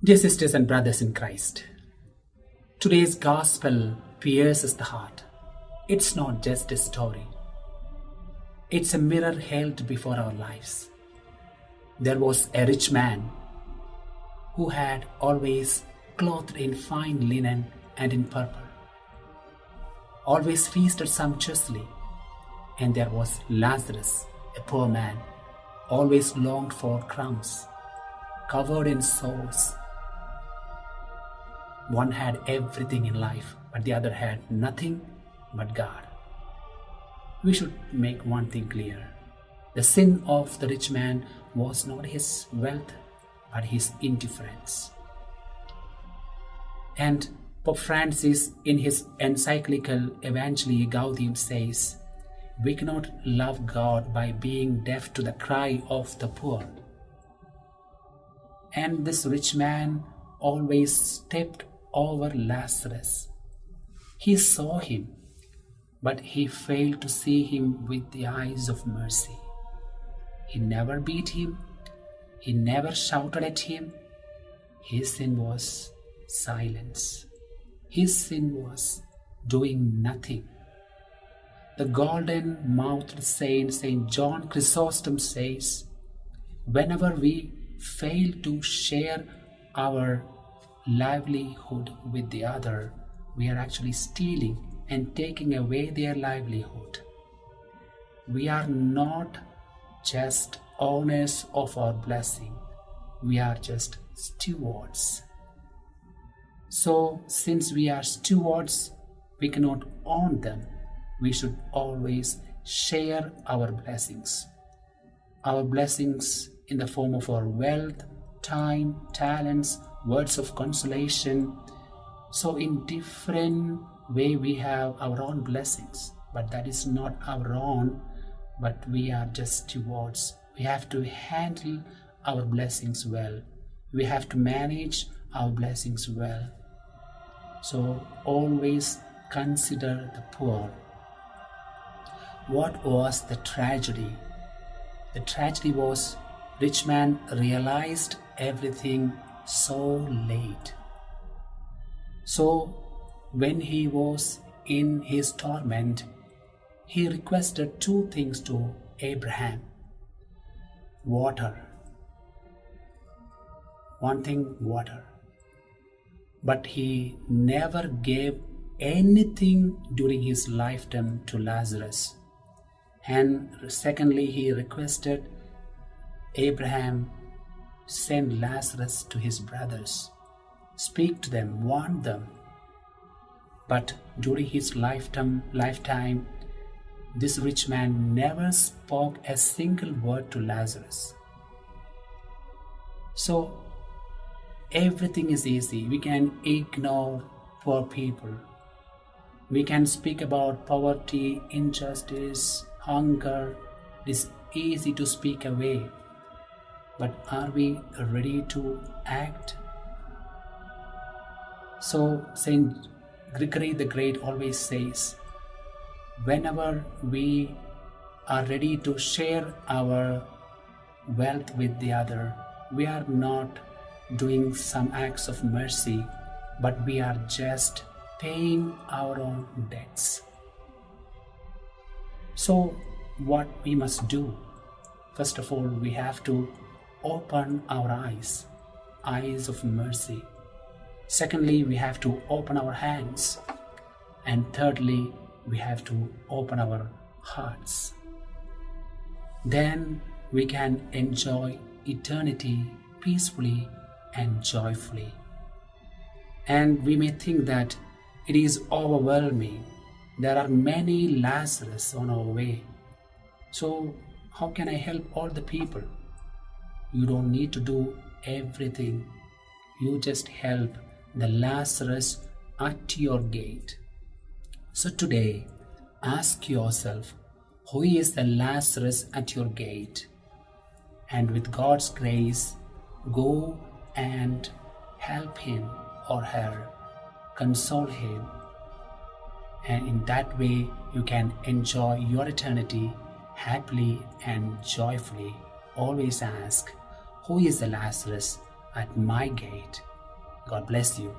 Dear sisters and brothers in Christ, today's gospel pierces the heart. It's not just a story. It's a mirror held before our lives. There was a rich man who had always clothed in fine linen and in purple, always feasted sumptuously, and there was Lazarus, a poor man, always longed for crumbs, covered in sores. One had everything in life, but the other had nothing but God. We should make one thing clear. The sin of the rich man was not his wealth, but his indifference. And Pope Francis, in his encyclical Evangelii Gaudium, says, "We cannot love God by being deaf to the cry of the poor." And this rich man always stepped over Lazarus. He saw him, but he failed to see him with the eyes of mercy. He never beat him. He never shouted at him. His sin was silence. His sin was doing nothing. The golden-mouthed saint, St. John Chrysostom, says, whenever we fail to share our livelihood with the other, we are actually stealing and taking away their livelihood. We are not just owners of our blessing, we are just stewards. So, since we are stewards, we cannot own them. We should always share our blessings. Our blessings in the form of our wealth, time, talents, words of consolation. So in different way we have our own blessings, but that is not our own, but we are just stewards. We have to handle our blessings well. We have to manage our blessings well. So always consider the poor. What was the tragedy? The tragedy was rich man realized everything so late. So when he was in his torment, he requested two things to Abraham. Water. One thing, water. But he never gave anything during his lifetime to Lazarus. And secondly, he requested Abraham, send Lazarus to his brothers. Speak to them, warn them. But during his lifetime, this rich man never spoke a single word to Lazarus. So everything is easy. We can ignore poor people. We can speak about poverty, injustice, hunger. It is easy to speak away. But are we ready to act? So Saint Gregory the Great always says, whenever we are ready to share our wealth with the other, we are not doing some acts of mercy, but we are just paying our own debts. So what we must do? First of all, we have to open our eyes of mercy. Secondly, we have to open our hands. And thirdly, we have to open our hearts. Then we can enjoy eternity peacefully and joyfully. And we may think that it is overwhelming. There are many Lazarus on our way. So how can I help all the people? You don't need to do everything. You just help the Lazarus at your gate. So today, ask yourself, who is the Lazarus at your gate? And with God's grace, go and help him or her, console him. And in that way, you can enjoy your eternity happily and joyfully. Always ask, who is the Lazarus at my gate? God bless you.